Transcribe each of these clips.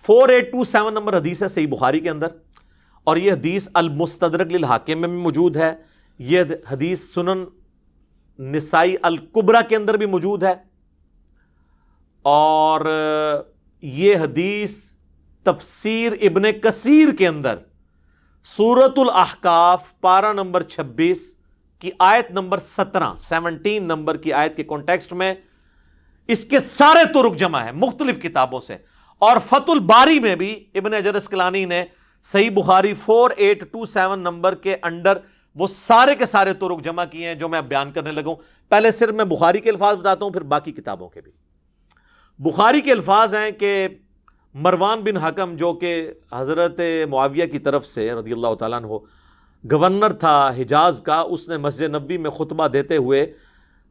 4827 number حدیث ہے صحیح بخاری کے اندر، اور یہ حدیث المستدرک للحاکم میں بھی موجود ہے، یہ حدیث سنن نسائی الکبریٰ کے اندر بھی موجود ہے، اور یہ حدیث تفسیر ابن کثیر کے اندر سورۃ الاحقاف پارہ نمبر 26 کی آیت نمبر 17 نمبر کی آیت کے کانٹیکسٹ میں اس کے سارے طرق جمع ہیں مختلف کتابوں سے، اور فتح الباری میں بھی ابن حجر اسقلانی نے صحیح بخاری 4827 نمبر کے انڈر وہ سارے کے سارے طرق جمع کیے ہیں جو میں اب بیان کرنے لگا ہوں۔ پہلے صرف میں بخاری کے الفاظ بتاتا ہوں، پھر باقی کتابوں کے بھی۔ بخاری کے الفاظ ہیں کہ مروان بن حکم جو کہ حضرت معاویہ کی طرف سے رضی اللہ تعالیٰ عنہ گورنر تھا حجاز کا، اس نے مسجد نبوی میں خطبہ دیتے ہوئے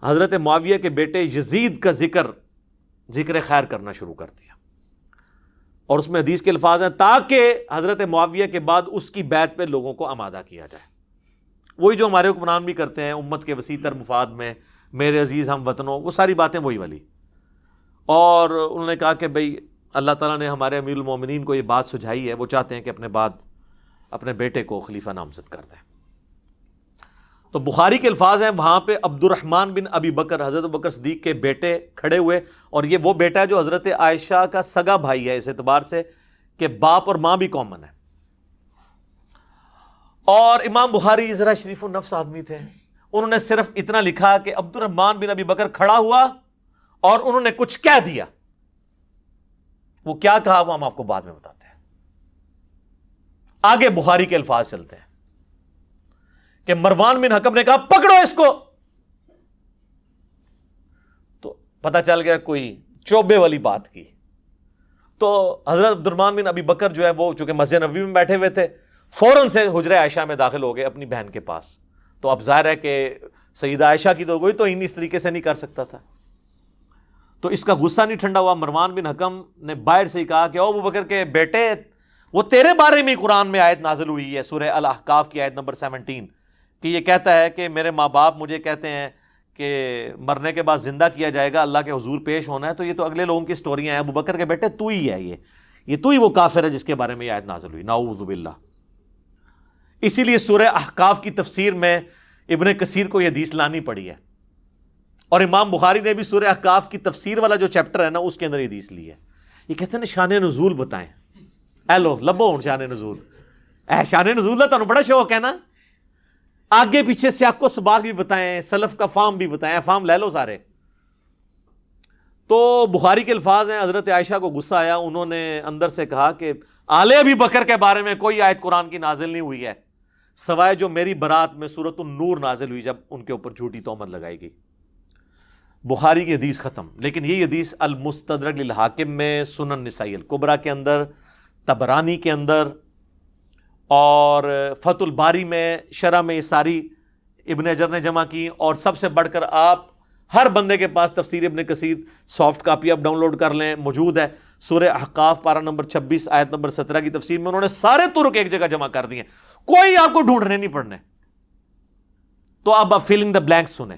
حضرت معاویہ کے بیٹے یزید کا ذکر خیر کرنا شروع کر دیا، اور اس میں حدیث کے الفاظ ہیں تاکہ حضرت معاویہ کے بعد اس کی بیعت پہ لوگوں کو آمادہ کیا جائے۔ وہی جو ہمارے حکمران بھی کرتے ہیں امت کے وسیع تر مفاد میں، میرے عزیز ہم وطنوں، وہ ساری باتیں وہی والی۔ اور انہوں نے کہا کہ بھئی اللہ تعالیٰ نے ہمارے امیر المومنین کو یہ بات سجھائی ہے، وہ چاہتے ہیں کہ اپنے بیٹے کو خلیفہ نامزد کر دیں۔ تو بخاری کے الفاظ ہیں وہاں پہ عبد الرحمن بن ابی بکر، حضرت بکر صدیق کے بیٹے کھڑے ہوئے، اور یہ وہ بیٹا ہے جو حضرت عائشہ کا سگا بھائی ہے اس اعتبار سے کہ باپ اور ماں بھی کامن ہے۔ اور امام بخاری ذرا شریف النفس آدمی تھے، انہوں نے صرف اتنا لکھا کہ عبد الرحمن بن ابی بکر کھڑا ہوا اور انہوں نے کچھ کہہ دیا، وہ کیا کہا وہ ہم آپ کو بعد میں بتاتے ہیں۔ آگے بخاری کے الفاظ چلتے ہیں کہ مروان بن حکم نے کہا پکڑو اس کو، تو پتہ چل گیا کوئی چوبے والی بات کی۔ تو حضرت عبد الرحمن بن ابی بکر جو ہے وہ چونکہ مسجد نبوی میں بیٹھے ہوئے تھے، فوراً سے حجرہ عائشہ میں داخل ہو گئے اپنی بہن کے پاس۔ تو اب ظاہر ہے کہ سیدہ عائشہ کی تو کوئی تو اس طریقے سے نہیں کر سکتا تھا، تو اس کا غصہ نہیں ٹھنڈا ہوا۔ مروان بن حکم نے باہر سے ہی کہا کہ او ابو بکر کے بیٹے، وہ تیرے بارے میں قرآن میں آیت نازل ہوئی ہے سورہ الاحقاف کی آیت نمبر 17 کہ یہ کہتا ہے کہ میرے ماں باپ مجھے کہتے ہیں کہ مرنے کے بعد زندہ کیا جائے گا، اللہ کے حضور پیش ہونا ہے، تو یہ تو اگلے لوگوں کی سٹوریاں ہیں، ابو بکر کے بیٹے تو ہی ہے، یہ تو ہی وہ کافر ہے جس کے بارے میں یہ آیت نازل ہوئی، نعوذ باللہ۔ اسی لیے سورہ احقاف کی تفسیر میں ابن کثیر کو یہ حدیث لانی پڑی ہے، اور امام بخاری نے بھی سورہ احقاف کی تفسیر والا جو چیپٹر ہے نا اس کے اندر یہ حدیث لی ہے۔ یہ کہتے ہیں شان نزول بتائیں، اے لو لبو ہوں شان نزول، اے شان نزول کا تمہیں بڑا شوق ہے نا، آگے پیچھے سیاق و سباق بھی بتائیں، سلف کا فام بھی بتائیں، فام لے لو سارے۔ تو بخاری کے الفاظ ہیں حضرت عائشہ کو غصہ آیا، انہوں نے اندر سے کہا کہ آل ابی بکر کے بارے میں کوئی آیت قرآن کی نازل نہیں ہوئی ہے سوائے جو میری برات میں سورۃ النور نازل ہوئی جب ان کے اوپر جھوٹی تہمت لگائی گئی۔ بخاری کی حدیث ختم، لیکن یہ حدیث المستدرک للحاکم میں، سنن نسائی الکبریٰ کے اندر، طبرانی کے اندر، اور فتح الباری میں شرح میں یہ ساری ابن حجر نے جمع کی، اور سب سے بڑھ کر آپ ہر بندے کے پاس تفسیر ابن کثیر سافٹ کاپی آپ ڈاؤن لوڈ کر لیں، موجود ہے سورہ احقاف پارہ نمبر 26 آیت نمبر 17 کی تفسیر میں انہوں نے سارے طرق ایک جگہ جمع کر دیے، کوئی آپ کو ڈھونڈنے نہیں پڑنے۔ تو اب آپ فیلنگ دا بلینک سنیں۔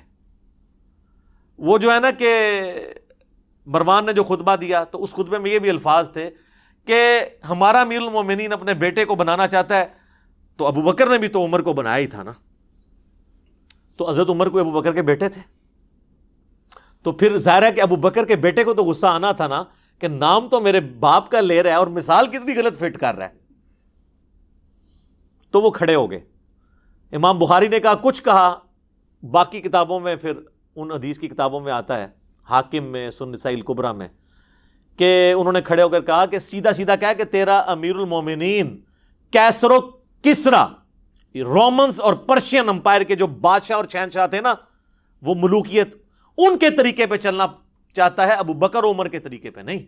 وہ جو ہے نا کہ مروان نے جو خطبہ دیا تو اس خطبے میں یہ بھی الفاظ تھے کہ ہمارا امیر المومنین اپنے بیٹے کو بنانا چاہتا ہے، تو ابو بکر نے بھی تو عمر کو بنایا ہی تھا نا، تو حضرت عمر کو ابو بکر کے بیٹے تھے، تو پھر ظاہر ہے کہ ابو بکر کے بیٹے کو تو غصہ آنا تھا نا کہ نام تو میرے باپ کا لے رہا ہے اور مثال کتنی غلط فٹ کر رہا ہے۔ تو وہ کھڑے ہو گئے، امام بخاری نے کہا کچھ کہا، باقی کتابوں میں پھر ان حدیث کی کتابوں میں آتا ہے، حاکم میں، سنن نسائی الکبریٰ میں، کہ انہوں نے کھڑے ہو کر کہا کہ سیدھا سیدھا کہا کہ تیرا امیر المومنین کیسر و کسرا، رومنز اور پرشین امپائر کے جو بادشاہ اور شہنشاہ تھے نا، وہ ملوکیت ان کے طریقے پہ چلنا چاہتا ہے، ابو بکر عمر کے طریقے پہ نہیں،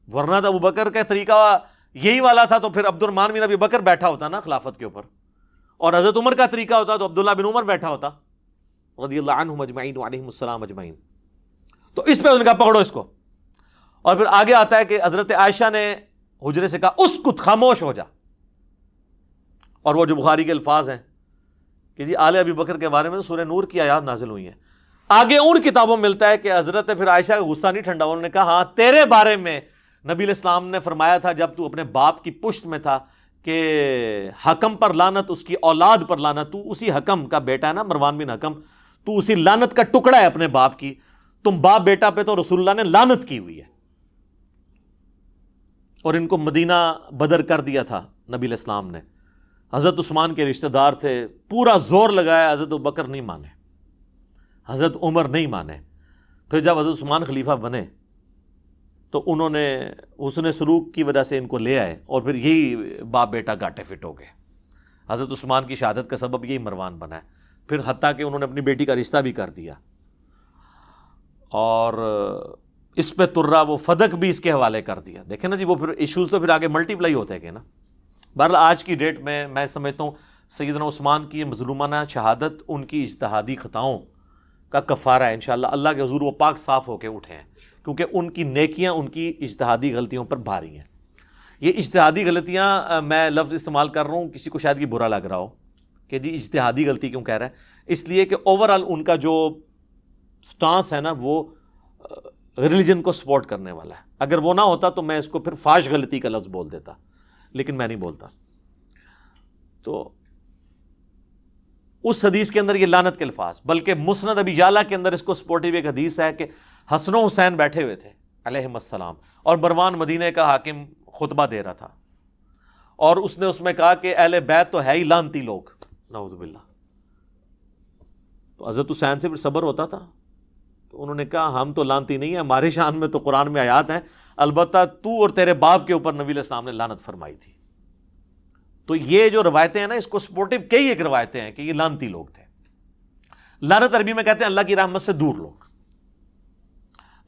ورنہ تو ابو بکر کا طریقہ یہی والا تھا تو پھر عبد الرحمن بن ابی بکر بیٹھا ہوتا نا خلافت کے اوپر، اور حضرت عمر کا طریقہ ہوتا تو عبداللہ بن عمر بیٹھا ہوتا رضی اللہ عنہم اجمعین وعلیہم السلام اجمعین۔ تو اس پہ انہوں نے کہا پکڑو اس کو، اور پھر آگے آتا ہے کہ حضرت عائشہ نے حجرے سے کہا اسکت، خاموش ہو جا، اور وہ جو بخاری کے الفاظ ہیں کہ جی آل ابی بکر کے بارے میں سورہ نور کی آیات نازل ہوئی ہیں۔ آگے ان کتابوں میں ملتا ہے کہ حضرت پھر عائشہ کا غصہ نہیں ٹھنڈا، انہوں نے کہا ہاں تیرے بارے میں نبی علیہ السلام نے فرمایا تھا جب تو اپنے باپ کی پشت میں تھا کہ حکم پر لعنت، اس کی اولاد پر لعنت، تو اسی حکم کا بیٹا ہے نا مروان بن حکم، تو اسی لعنت کا ٹکڑا ہے اپنے باپ کی، تم باپ بیٹا پہ تو رسول اللہ نے لعنت کی ہوئی ہے. اور ان کو مدینہ بدر کر دیا تھا نبی علیہ السلام نے. حضرت عثمان کے رشتہ دار تھے، پورا زور لگایا، حضرت ابوبکر نہیں مانے، حضرت عمر نہیں مانے. پھر جب حضرت عثمان خلیفہ بنے تو انہوں نے حسن سلوک کی وجہ سے ان کو لے آئے، اور پھر یہی باپ بیٹا گاٹے فٹ ہو گئے. حضرت عثمان کی شہادت کا سبب یہی مروان بنا ہے. پھر حتیٰ کہ انہوں نے اپنی بیٹی کا رشتہ بھی کر دیا، اور اس پہ ترا وہ فدق بھی اس کے حوالے کر دیا. دیکھیں نا جی، وہ پھر ایشوز تو پھر آگے ملٹی پلائی ہوتے گئے نا. بہرحال آج کی ڈیٹ میں سمجھتا ہوں سیدنا عثمان کی مظلومانہ شہادت ان کی اجتہادی خطاؤں کا کفارہ ہے. انشاءاللہ اللہ کے حضور وہ پاک صاف ہو کے اٹھے ہیں، کیونکہ ان کی نیکیاں ان کی اجتہادی غلطیوں پر بھاری ہیں. یہ اجتہادی غلطیاں، میں لفظ استعمال کر رہا ہوں، کسی کو شاید یہ برا لگ رہا ہو کہ جی اجتہادی غلطی کیوں کہہ رہا ہے، اس لیے کہ اوورآل ان کا جو سٹانس ہے نا وہ ریلیجن کو سپورٹ کرنے والا ہے. اگر وہ نہ ہوتا تو میں اس کو پھر فاش غلطی کا لفظ بول دیتا، لیکن میں نہیں بولتا. تو اس حدیث کے اندر یہ لعنت کے الفاظ، بلکہ مسند ابی یعلا کے اندر اس کو سپورٹیو ایک حدیث ہے کہ حسن و حسین بیٹھے ہوئے تھے علیہم السلام، اور مروان مدینہ کا حاکم خطبہ دے رہا تھا، اور اس نے اس میں کہا کہ اہل بیت تو ہے ہی لعنتی لوگ، نعوذ باللہ. تو حضرت حسین سے پھر صبر ہوتا تھا، تو انہوں نے کہا ہم تو لعنتی نہیں ہیں، ہماری شان میں تو قرآن میں آیات ہیں، البتہ تو اور تیرے باپ کے اوپر نبی علیہ السلام نے لعنت فرمائی تھی. تو یہ جو روایتیں ہیں نا، اس کو سپورٹیو کئی ایک روایتیں ہیں کہ یہ لعنتی لوگ تھے. لعنت عربی میں کہتے ہیں اللہ کی رحمت سے دور لوگ،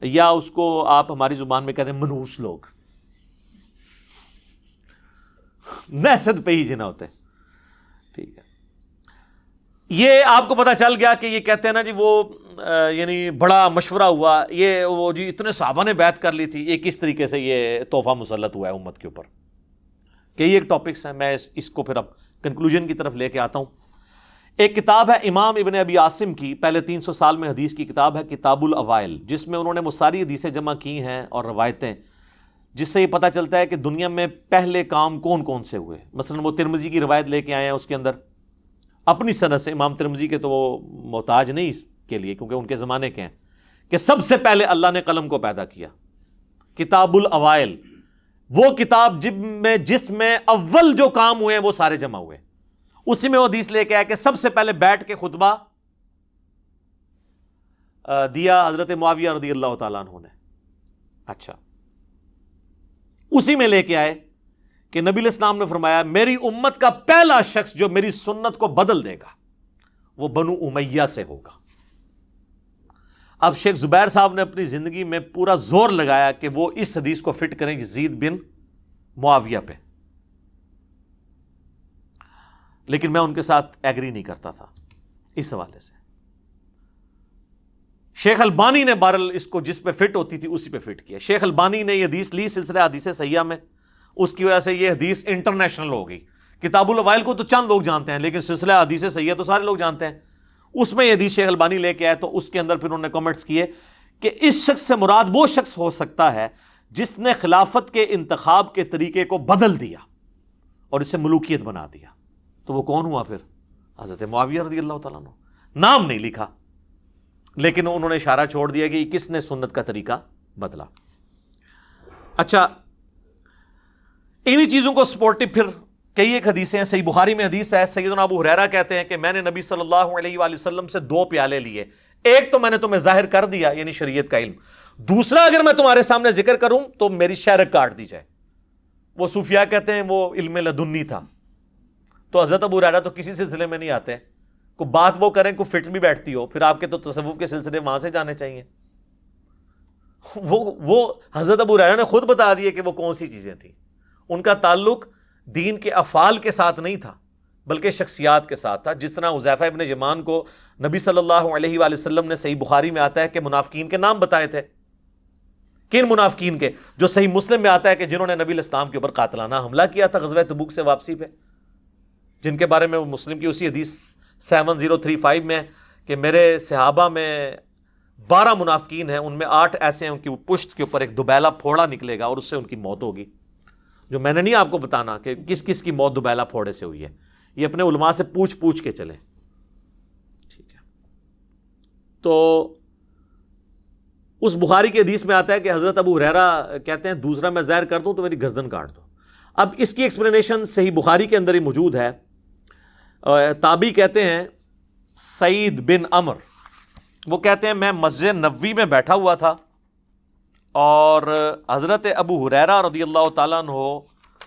یا اس کو آپ ہماری زبان میں کہتے ہیں منحوس لوگ، نحست پہ ہی جنا ہوتے ہیں. ٹھیک ہے، یہ آپ کو پتا چل گیا کہ یہ کہتے ہیں نا جی وہ یعنی بڑا مشورہ ہوا، یہ وہ جی اتنے صحابہ نے بیعت کر لی تھی، یہ کس طریقے سے یہ تحفہ مسلط ہوا ہے امت کے اوپر. کئی ایک ٹاپکس ہیں، میں اس کو پھر اب کنکلوژن کی طرف لے کے آتا ہوں. ایک کتاب ہے امام ابن ابی عاصم کی، پہلے 300 سال میں حدیث کی کتاب ہے کتاب الاوائل، جس میں انہوں نے وہ ساری حدیثیں جمع کی ہیں اور روایتیں، جس سے یہ پتہ چلتا ہے کہ دنیا میں پہلے کام کون کون سے ہوئے. مثلا وہ ترمذی کی روایت لے کے آئے ہیں، اس کے اندر اپنی سند سے، امام ترمذی کے تو وہ محتاج نہیں اس کے لیے کیونکہ ان کے زمانے کے ہیں، کہ سب سے پہلے اللہ نے قلم کو پیدا کیا. کتاب الاوائل وہ کتاب جس میں اول جو کام ہوئے ہیں وہ سارے جمع ہوئے. اسی میں وہ حدیث لے کے آیا کہ سب سے پہلے بیٹھ کے خطبہ دیا حضرت معاویہ رضی اللہ تعالیٰ عنہ نے. اچھا، اسی میں لے کے آئے کہ نبی علیہ السلام نے فرمایا میری امت کا پہلا شخص جو میری سنت کو بدل دے گا وہ بنو امیہ سے ہوگا. اب شیخ زبیر صاحب نے اپنی زندگی میں پورا زور لگایا کہ وہ اس حدیث کو فٹ کریں یزید بن معاویہ پہ، لیکن میں ان کے ساتھ ایگری نہیں کرتا تھا اس حوالے سے. شیخ البانی نے بہرحال اس کو جس پہ فٹ ہوتی تھی اسی پہ فٹ کیا. شیخ البانی نے یہ حدیث لی سلسلہ حدیث صحیحہ میں، اس کی وجہ سے یہ حدیث انٹرنیشنل ہو گئی. کتاب الاوائل کو تو چند لوگ جانتے ہیں، لیکن سلسلہ حدیث صحیحہ تو سارے لوگ جانتے ہیں. اس میں یہ حدیث شیخ البانی لے کے آئے تو اس کے اندر پھر انہوں نے کمنٹس کیے کہ اس شخص سے مراد وہ شخص ہو سکتا ہے جس نے خلافت کے انتخاب کے طریقے کو بدل دیا اور اسے ملوکیت بنا دیا. تو وہ کون ہوا پھر؟ حضرت معاویہ رضی اللہ تعالیٰ عنہ. نام نہیں لکھا لیکن انہوں نے اشارہ چھوڑ دیا کہ کس نے سنت کا طریقہ بدلا. اچھا، انہی چیزوں کو سپورٹو پھر کئی ایک حدیثیں ہیں. صحیح بخاری میں حدیث ہے، سیدنا ابو ہریرہ کہتے ہیں کہ میں نے نبی صلی اللہ علیہ وآلہ وسلم سے 2 پیالے لیے، ایک تو میں نے تمہیں ظاہر کر دیا یعنی شریعت کا علم، دوسرا اگر میں تمہارے سامنے ذکر کروں تو میری شہرک کاٹ دی جائے. وہ صوفیاء کہتے ہیں وہ علم لدنی تھا. تو حضرت ابو ہریرہ تو کسی سلسلے میں نہیں آتے، کو بات وہ کریں کو فٹ بھی بیٹھتی ہو، پھر آپ کے تو تصوف کے سلسلے وہاں سے جانے چاہیے. وہ حضرت ابو ہریرہ نے خود بتا دیے کہ وہ کون سی چیزیں تھیں. ان کا تعلق دین کے افعال کے ساتھ نہیں تھا بلکہ شخصیات کے ساتھ تھا. جس طرح حذیفہ ابن یمان کو نبی صلی اللہ علیہ وآلہ وسلم نے، صحیح بخاری میں آتا ہے کہ منافقین کے نام بتائے تھے. کن منافقین کے؟ جو صحیح مسلم میں آتا ہے کہ جنہوں نے نبی علیہ السلام کے اوپر قاتلانہ حملہ کیا تھا غزوہ تبوک سے واپسی پہ، جن کے بارے میں وہ مسلم کی اسی حدیث 7035 میں کہ میرے صحابہ میں 12 منافقین ہیں، ان میں 8 ایسے ہیں ان کی پشت کے اوپر ایک دوبیلا پھوڑا نکلے گا اور اس سے ان کی موت ہوگی. جو میں نے نہیں آپ کو بتانا کہ کس کس کی موت دوبیلا پھوڑے سے ہوئی ہے، یہ اپنے علماء سے پوچھ کے چلیں. ٹھیک ہے. تو اس بخاری کی حدیث میں آتا ہے کہ حضرت ابو ہریرہ کہتے ہیں دوسرا میں زہر کر دوں تو میری گردن کاٹ دو. اب اس کی ایکسپلینیشن صحیح بخاری کے اندر ہی موجود ہے. تابعی کہتے ہیں سعید بن عمر، وہ کہتے ہیں میں مسجد نبوی میں بیٹھا ہوا تھا اور حضرت ابو ہریرہ رضی اللہ تعالیٰ عنہ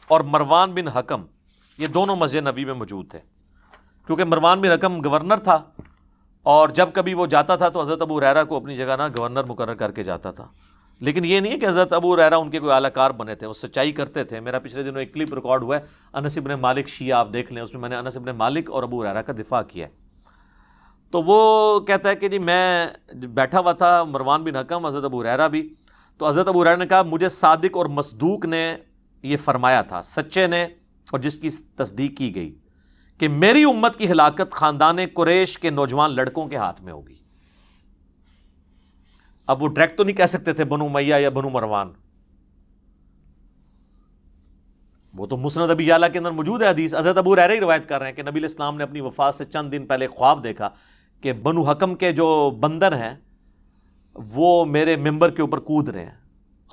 اور مروان بن حکم یہ دونوں مسجد نبوی میں موجود تھے، کیونکہ مروان بن حکم گورنر تھا اور جب کبھی وہ جاتا تھا تو حضرت ابو ہریرہ کو اپنی جگہ گورنر مقرر کر کے جاتا تھا. لیکن یہ نہیں ہے کہ حضرت ابو ہریرہ ان کے کوئی اعلیٰ کار بنے تھے، وہ سچائی کرتے تھے. میرا پچھلے دنوں ایک کلپ ریکارڈ ہوا ہے انس بن مالک شیعہ، آپ دیکھ لیں، اس میں میں نے انس بن مالک اور ابو ہریرہ کا دفاع کیا ہے. تو وہ کہتا ہے کہ جی میں بیٹھا ہوا تھا، مروان بن حکم، حضرت ابو ہریرہ بھی. تو حضرت ابو ہریرہ نے کہا مجھے صادق اور مصدوق نے یہ فرمایا تھا، سچے نے اور جس کی تصدیق کی گئی، کہ میری امت کی ہلاکت خاندان قریش کے نوجوان لڑکوں کے ہاتھ میں ہوگی. اب وہ ڈائریکٹ تو نہیں کہہ سکتے تھے بنو امیہ یا بنو مروان، وہ تو مسند ابی یعلا کے اندر موجود ہے حدیث. حضرت ابو ہریرہ ہی روایت کر رہے ہیں کہ نبی علیہ السلام نے اپنی وفات سے چند دن پہلے خواب دیکھا کہ بنو حکم کے جو بندر ہیں وہ میرے ممبر کے اوپر کود رہے ہیں،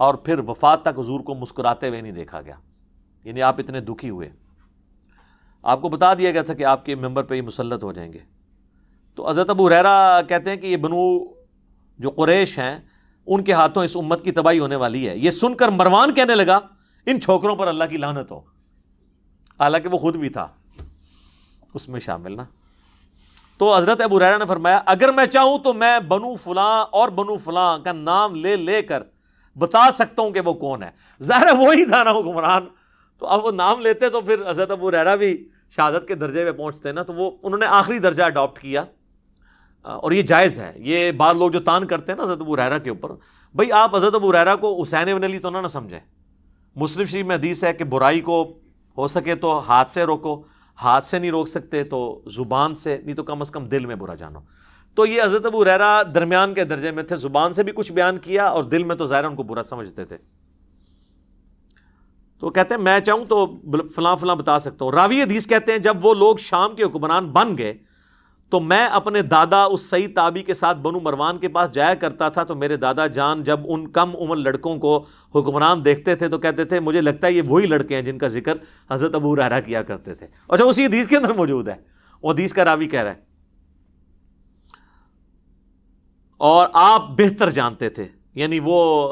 اور پھر وفات تک حضور کو مسکراتے ہوئے نہیں دیکھا گیا. یعنی آپ اتنے دکھی ہوئے، آپ کو بتا دیا گیا تھا کہ آپ کے ممبر پہ یہ مسلط ہو جائیں گے. تو حضرت ابو ہریرہ کہتے ہیں کہ یہ بنو جو قریش ہیں ان کے ہاتھوں اس امت کی تباہی ہونے والی ہے. یہ سن کر مروان کہنے لگا ان چھوکروں پر اللہ کی لعنت ہو، حالانکہ وہ خود بھی تھا اس میں شامل نا. تو حضرت ابو ہریرہ نے فرمایا اگر میں چاہوں تو میں بنو فلاں اور بنو فلاں کا نام لے لے کر بتا سکتا ہوں کہ وہ کون ہے. ظاہر ہے وہی تھا نا حکمران، تو اب وہ نام لیتے تو پھر حضرت ابو ہریرہ بھی شہادت کے درجے پہ پہنچتے نا. تو وہ انہوں نے آخری درجہ اڈاپٹ کیا، اور یہ جائز ہے. یہ بعض لوگ جو تان کرتے ہیں نا حضرت ابو ہریرہ کے اوپر، بھائی آپ حضرت ابو ہریرہ کو حسین بن علی تو نہ سمجھیں. مسلم شریف میں حدیث ہے کہ برائی کو ہو سکے تو ہاتھ سے روکو، ہاتھ سے نہیں روک سکتے تو زبان سے، نہیں تو کم از کم دل میں برا جانو. تو یہ حضرت ابو ہریرہ درمیان کے درجے میں تھے، زبان سے بھی کچھ بیان کیا اور دل میں تو ظاہر ان کو برا سمجھتے تھے. تو کہتے ہیں میں چاہوں تو فلاں فلاں بتا سکتا ہوں. راوی حدیث کہتے ہیں جب وہ لوگ شام کے حکمران بن گئے تو میں اپنے دادا اس سعید تابعی کے ساتھ بنو مروان کے پاس جایا کرتا تھا. تو میرے دادا جان جب ان کم عمر لڑکوں کو حکمران دیکھتے تھے تو کہتے تھے مجھے لگتا ہے یہ وہی لڑکے ہیں جن کا ذکر حضرت ابو ہریرہ کیا کرتے تھے. اچھا اسی حدیث کے اندر موجود ہے، وہ حدیث کا راوی کہہ رہا ہے اور آپ بہتر جانتے تھے، یعنی وہ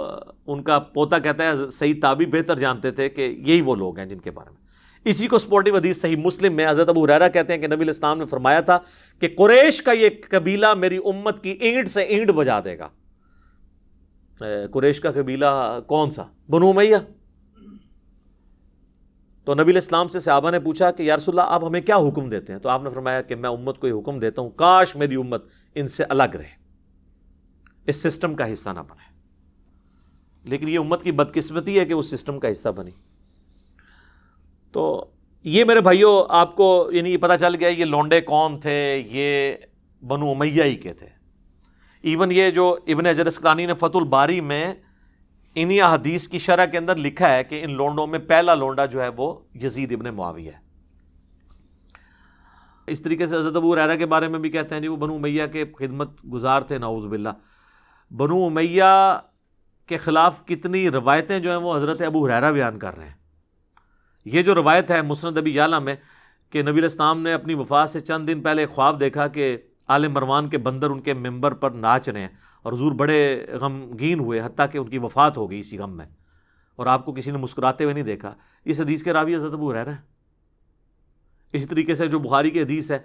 ان کا پوتا کہتا ہے سعید تابعی بہتر جانتے تھے کہ یہی وہ لوگ ہیں جن کے بارے میں. اسی کو سپورٹیو حدیث صحیح مسلم میں حضرت ابو ہریرہ کہتے ہیں کہ نبی علیہ السلام نے فرمایا تھا کہ قریش کا یہ قبیلہ میری امت کی اینٹ سے اینٹ بجا دے گا. قریش کا قبیلہ کون سا؟ بنو امیہ. تو نبی علیہ السلام سے صحابہ نے پوچھا کہ یا رسول اللہ آپ ہمیں کیا حکم دیتے ہیں؟ تو آپ نے فرمایا کہ میں امت کو یہ حکم دیتا ہوں کاش میری امت ان سے الگ رہے، اس سسٹم کا حصہ نہ بنے. لیکن یہ امت کی بدقسمتی ہے کہ اس سسٹم کا حصہ بنی. تو یہ میرے بھائیوں آپ کو یعنی یہ پتہ چل گیا یہ لونڈے کون تھے، یہ بنو امیہ ہی کے تھے. ایون یہ جو ابن حجر اسقلانی نے فتح الباری میں انہی احادیث کی شرح کے اندر لکھا ہے کہ ان لونڈوں میں پہلا لونڈا جو ہے وہ یزید ابن معاویہ ہے. اس طریقے سے حضرت ابو ہریرہ کے بارے میں بھی کہتے ہیں جی وہ بنو امیہ کے خدمت گزار تھے. نعوذ باللہ. بنو امیہ کے خلاف کتنی روایتیں جو ہیں وہ حضرت ابو ہریرہ بیان کر رہے ہیں. یہ جو روایت ہے مسند ابی یعلا میں کہ نبی علیہ السلام نے اپنی وفات سے چند دن پہلے خواب دیکھا کہ آل مروان کے بندر ان کے ممبر پر ناچ رہے ہیں اور حضور بڑے غمگین ہوئے حتیٰ کہ ان کی وفات ہو گئی اسی غم میں، اور آپ کو کسی نے مسکراتے ہوئے نہیں دیکھا. اس حدیث کے راوی حضرت ابو ہریرہ ہیں. اسی طریقے سے جو بخاری کی حدیث ہے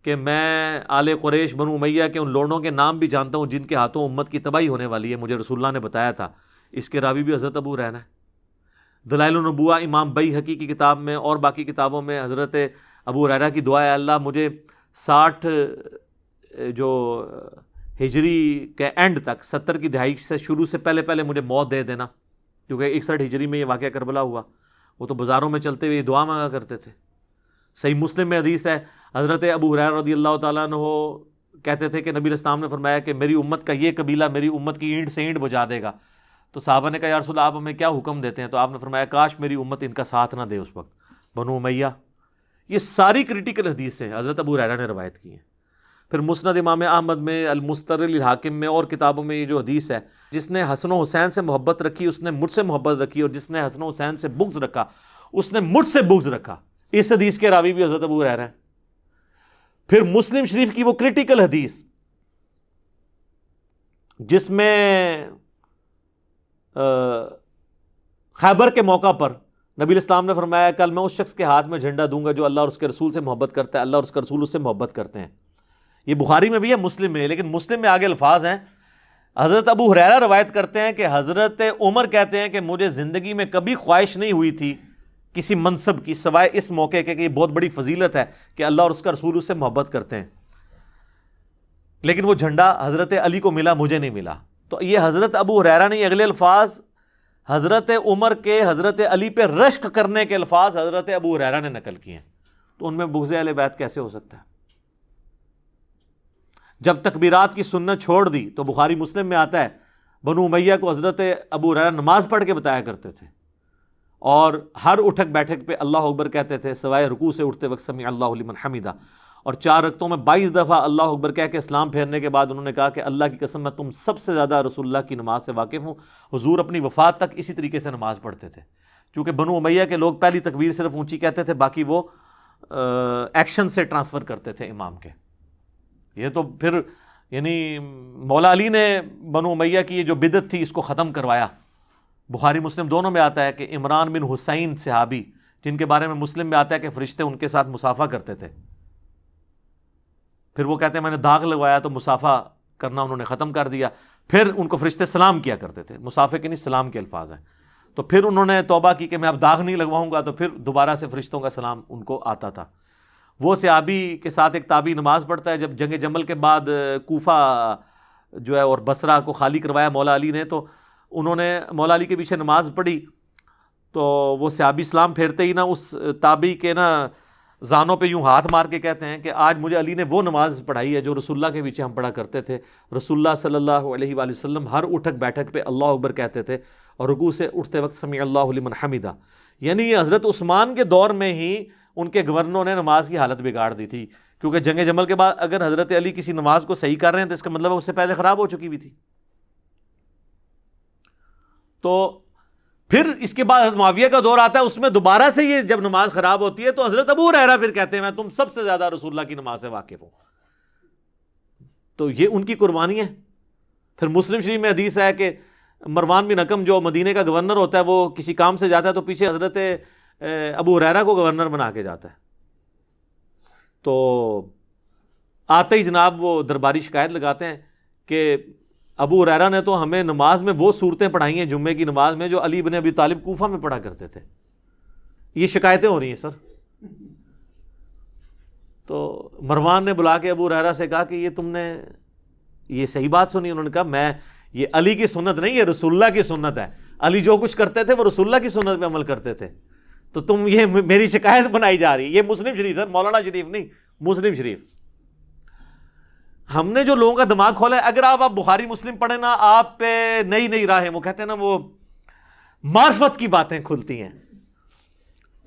کہ میں آل قریش بنو امیہ کے ان لوڈوں کے نام بھی جانتا ہوں جن کے ہاتھوں امت کی تباہی ہونے والی ہے، مجھے رسول اللہ نے بتایا تھا. اس کے راوی بھی حضرت ابو ہریرہ ہیں. دلائل النبوہ امام بیہقی کی کتاب میں اور باقی کتابوں میں حضرت ابو ہریرہ کی دعا ہے اللہ مجھے 60 جو ہجری کے اینڈ تک 70 کی دہائی سے شروع سے پہلے پہلے مجھے موت دے دینا، کیونکہ 61 ہجری میں یہ واقعہ کربلا ہوا. وہ تو بازاروں میں چلتے ہوئے یہ دعا مانگا کرتے تھے. صحیح مسلم میں حدیث ہے حضرت ابو ہریرہ رضی اللہ تعالیٰ عنہ کہتے تھے کہ نبی علیہ السلام نے فرمایا کہ میری امت کا یہ قبیلہ میری امت کی اینٹ سے اینٹ بجا دے گا، تو صحابہ نے کہا یا رسول اللہ آپ ہمیں کیا حکم دیتے ہیں؟ تو آپ نے فرمایا کاش میری امت ان کا ساتھ نہ دے اس وقت، بنو امیہ۔ یہ ساری کریٹیکل حدیثیں حضرت ابو ہریرہ نے روایت کی ہیں۔ پھر مسند امام احمد میں، المستدرک للحاکم میں اور کتابوں میں یہ جو حدیث ہے، جس نے حسن و حسین سے محبت رکھی اس نے مجھ سے محبت رکھی، اور جس نے حسن و حسین سے بغض رکھا اس نے مجھ سے بغض رکھا، اس حدیث کے راوی بھی حضرت ابو ہریرہ ہیں۔ پھر مسلم شریف کی وہ کریٹیکل حدیث جس میں خیبر کے موقع پر نبی علیہ السلام نے فرمایا کل میں اس شخص کے ہاتھ میں جھنڈا دوں گا جو اللہ اور اس کے رسول سے محبت کرتا ہے، اللہ اور اس کا رسول اس سے محبت کرتے ہیں۔ یہ بخاری میں بھی ہے، مسلم میں ہے، لیکن مسلم میں آگے الفاظ ہیں۔ حضرت ابو ہریرہ روایت کرتے ہیں کہ حضرت عمر کہتے ہیں کہ مجھے زندگی میں کبھی خواہش نہیں ہوئی تھی کسی منصب کی سوائے اس موقع کے کہ یہ بہت بڑی فضیلت ہے کہ اللہ اور اس کا رسول اس سے محبت کرتے ہیں، لیکن وہ جھنڈا حضرت علی کو ملا، مجھے نہیں ملا۔ تو یہ حضرت ابو ہریرہ نے اگلے الفاظ حضرت عمر کے حضرت علی پہ رشک کرنے کے الفاظ حضرت ابو ہریرہ نے نقل کیے ہیں، تو ان میں بغض اہل بیت کیسے ہو سکتا ہے؟ جب تکبیرات کی سنت چھوڑ دی تو بخاری مسلم میں آتا ہے بنو امیہ کو حضرت ابو ہریرہ نماز پڑھ کے بتایا کرتے تھے، اور ہر اٹھک بیٹھک پہ اللہ اکبر کہتے تھے سوائے رکوع سے اٹھتے وقت سمیع اللہ لمن حمیدہ، اور 4 رکعتوں میں 22 دفعہ اللہ اکبر کہہ کے اسلام پھیرنے کے بعد انہوں نے کہا کہ اللہ کی قسم میں تم سب سے زیادہ رسول اللہ کی نماز سے واقف ہوں۔ حضور اپنی وفات تک اسی طریقے سے نماز پڑھتے تھے، کیونکہ بنو امیہ کے لوگ پہلی تکبیر صرف اونچی کہتے تھے، باقی وہ ایکشن سے ٹرانسفر کرتے تھے امام کے۔ یہ تو پھر یعنی مولا علی نے بنو امیہ کی یہ جو بدعت تھی اس کو ختم کروایا۔ بخاری مسلم دونوں میں آتا ہے کہ عمران بن حسین صحابی، جن کے بارے میں مسلم میں آتا ہے کہ فرشتے ان کے ساتھ مصافحہ کرتے تھے، پھر وہ کہتے ہیں میں نے داغ لگوایا تو مصافحہ کرنا انہوں نے ختم کر دیا، پھر ان کو فرشتے سلام کیا کرتے تھے، مصافحے کے نہیں سلام کے الفاظ ہیں، تو پھر انہوں نے توبہ کی کہ میں اب داغ نہیں لگواؤں گا، تو پھر دوبارہ سے فرشتوں کا سلام ان کو آتا تھا۔ وہ صحابی کے ساتھ ایک تابعی نماز پڑھتا ہے، جب جنگ جمل کے بعد کوفہ جو ہے اور بصرہ کو خالی کروایا مولا علی نے، تو انہوں نے مولا علی کے پیچھے نماز پڑھی، تو وہ صحابی اسلام پھیرتے ہی نا اس تابعی کے نا زانوں پہ یوں ہاتھ مار کے کہتے ہیں کہ آج مجھے علی نے وہ نماز پڑھائی ہے جو رسول اللہ کے پیچھے ہم پڑھا کرتے تھے۔ رسول اللہ صلی اللہ علیہ وآلہ وسلم ہر اٹھک بیٹھک پہ اللہ اکبر کہتے تھے، اور رکوع سے اٹھتے وقت سمیع اللہ لمن حمیدہ۔ یعنی یہ حضرت عثمان کے دور میں ہی ان کے گورنروں نے نماز کی حالت بگاڑ دی تھی، کیونکہ جنگ جمل کے بعد اگر حضرت علی کسی نماز کو صحیح کر رہے ہیں تو اس کا مطلب ہے اس سے پہلے خراب ہو چکی ہوئی تھی۔ تو پھر اس کے بعد حضرت معاویہ کا دور آتا ہے، اس میں دوبارہ سے یہ جب نماز خراب ہوتی ہے تو حضرت ابو ہریرہ پھر کہتے ہیں میں تم سب سے زیادہ رسول اللہ کی نماز سے واقف ہوں۔ تو یہ ان کی قربانی ہے۔ پھر مسلم شریف میں حدیث ہے کہ مروان بن حکم جو مدینے کا گورنر ہوتا ہے، وہ کسی کام سے جاتا ہے تو پیچھے حضرت ابو ہریرہ کو گورنر بنا کے جاتا ہے، تو آتے ہی جناب وہ درباری شکایت لگاتے ہیں کہ ابو ہریرہ نے تو ہمیں نماز میں وہ صورتیں پڑھائی ہیں جمعے کی نماز میں جو علی بن ابی طالب کوفہ میں پڑھا کرتے تھے۔ یہ شکایتیں ہو رہی ہیں سر۔ تو مروان نے بلا کے ابو ہریرہ سے کہا کہ یہ تم نے یہ صحیح بات سنی؟ انہوں نے کہا میں یہ علی کی سنت نہیں، یہ رسول اللہ کی سنت ہے، علی جو کچھ کرتے تھے وہ رسول اللہ کی سنت پہ عمل کرتے تھے، تو تم یہ میری شکایت بنائی جا رہی ہے۔ یہ مسلم شریف سر، مولانا شریف نہیں، مسلم شریف۔ ہم نے جو لوگوں کا دماغ کھولا ہے، اگر آپ بخاری مسلم پڑھیں نا، آپ پہ نئی نئی راہیں، وہ کہتے ہیں نا وہ معرفت کی باتیں کھلتی ہیں،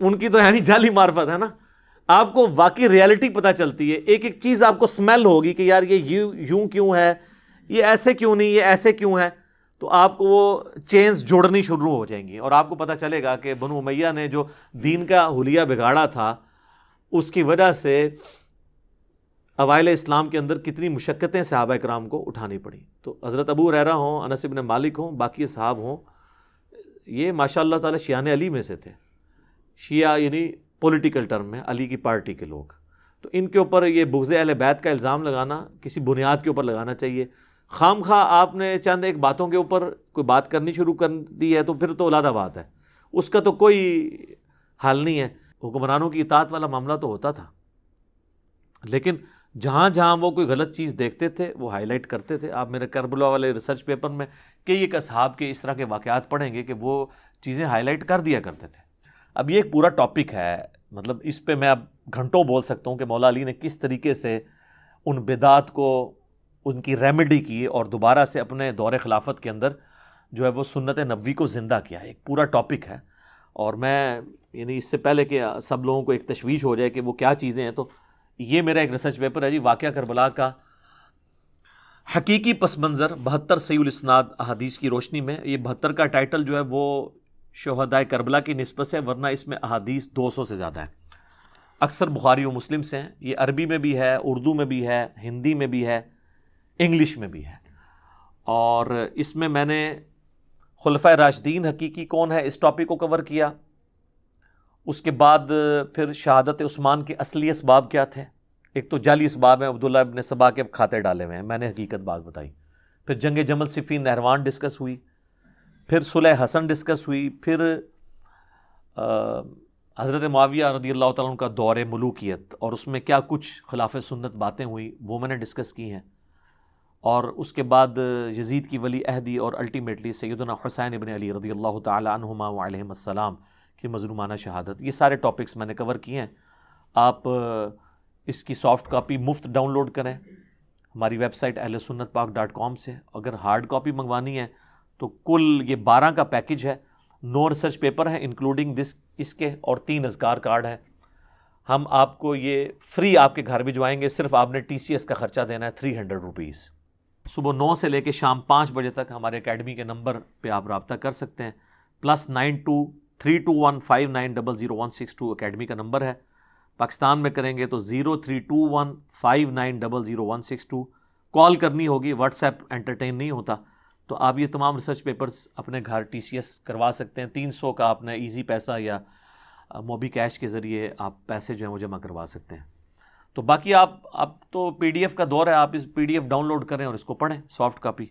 ان کی تو یعنی جعلی معرفت ہے نا، آپ کو واقعی ریالٹی پتہ چلتی ہے، ایک ایک چیز آپ کو سمیل ہوگی کہ یار یہ یوں کیوں ہے، یہ ایسے کیوں نہیں، یہ ایسے کیوں ہے، تو آپ کو وہ چینز جوڑنی شروع ہو جائیں گی، اور آپ کو پتہ چلے گا کہ بنو امیہ نے جو دین کا حلیہ بگاڑا تھا اس کی وجہ سے اوائل اسلام کے اندر کتنی مشقتیں صحابہ کرام کو اٹھانی پڑیں۔ تو حضرت ابو ہریرہ ہوں، انس بن مالک ہوں، باقی صحاب ہوں، یہ ماشاء اللہ تعالی شیعان علی میں سے تھے۔ شیعہ یعنی پولیٹیکل ٹرم میں علی کی پارٹی کے لوگ، تو ان کے اوپر یہ بغض اہل بیت کا الزام لگانا کسی بنیاد کے اوپر لگانا چاہیے۔ خام خواہ آپ نے چند ایک باتوں کے اوپر کوئی بات کرنی شروع کر دی ہے تو پھر تو علیحدہ بات ہے، اس کا تو کوئی حل نہیں ہے۔ حکمرانوں کی اطاعت والا معاملہ تو ہوتا تھا، لیکن جہاں جہاں وہ کوئی غلط چیز دیکھتے تھے وہ ہائی لائٹ کرتے تھے۔ آپ میرے کربلا والے ریسرچ پیپر میں کئی ایک اصحاب کے اس طرح کے واقعات پڑھیں گے کہ وہ چیزیں ہائی لائٹ کر دیا کرتے تھے۔ اب یہ ایک پورا ٹاپک ہے، مطلب اس پہ میں اب گھنٹوں بول سکتا ہوں کہ مولا علی نے کس طریقے سے ان بدعات کو ان کی ریمیڈی کی اور دوبارہ سے اپنے دور خلافت کے اندر جو ہے وہ سنت نبوی کو زندہ کیا ہے. ایک پورا ٹاپک ہے، اور میں یعنی اس سے پہلے کہ سب لوگوں کو ایک تشویش ہو جائے کہ وہ کیا چیزیں ہیں، تو یہ میرا ایک ریسرچ پیپر ہے جی، واقعہ کربلا کا حقیقی پس منظر 72 صحیح الاسناد احادیث کی روشنی میں. یہ 72 کا ٹائٹل جو ہے وہ شہدائے کربلا کی نسبت سے، ورنہ اس میں احادیث 200 سے زیادہ ہیں. اکثر بخاری و مسلم سے ہیں. یہ عربی میں بھی ہے، اردو میں بھی ہے، ہندی میں بھی ہے، انگلش میں بھی ہے. اور اس میں نے خلفائے راشدین حقیقی کون ہے اس ٹاپک کو کور کیا. اس کے بعد پھر شہادت عثمان کے اصلی اسباب کیا تھے. ایک تو جعلی اسباب ہیں، عبداللہ ابن سبا کے کھاتے ڈالے ہوئے ہیں، میں نے حقیقت بات بتائی. پھر جنگ جمل صفین نہروان ڈسکس ہوئی، پھر صلح حسن ڈسکس ہوئی، پھر حضرت معاویہ رضی اللہ تعالیٰ عنہ کا دور ملوکیت اور اس میں کیا کچھ خلاف سنت باتیں ہوئی وہ میں نے ڈسکس کی ہیں. اور اس کے بعد یزید کی ولی عہدی اور الٹیمیٹلی سیدنا حسین ابن علی رضی اللہ تعالیٰ عنہما وعلیہم السلام کی مظلومانہ شہادت، یہ سارے ٹاپکس میں نے کور کیے ہیں. آپ اس کی سافٹ کاپی مفت ڈاؤن لوڈ کریں ہماری ویب سائٹ ahlsunnatpak.com سے. اگر ہارڈ کاپی منگوانی ہے تو کل یہ 12 کا پیکج ہے. 9 ریسرچ پیپر ہیں انکلوڈنگ اس کے، اور 3 اذکار کارڈ ہیں. ہم آپ کو یہ فری آپ کے گھر بھجوائیں گے، صرف آپ نے TCS کا خرچہ دینا ہے 300 روپیز. صبح 9 سے لے کے شام 5 بجے تک ہمارے اکیڈمی کے نمبر پہ آپ رابطہ کر سکتے ہیں. +923215900162 اکیڈمی کا نمبر ہے. پاکستان میں کریں گے تو 032159000162. کال کرنی ہوگی، واٹس ایپ انٹرٹین نہیں ہوتا. تو آپ یہ تمام ریسرچ پیپرز اپنے گھر TCS کروا سکتے ہیں. 300 کا آپ نے ایزی پیسہ یا موبی کیش کے ذریعے آپ پیسے جو ہیں وہ جمع کروا سکتے ہیں. تو باقی آپ اب تو PDF کا دور ہے، آپ اس PDF ڈاؤن لوڈ کریں اور اس کو پڑھیں سافٹ کاپی.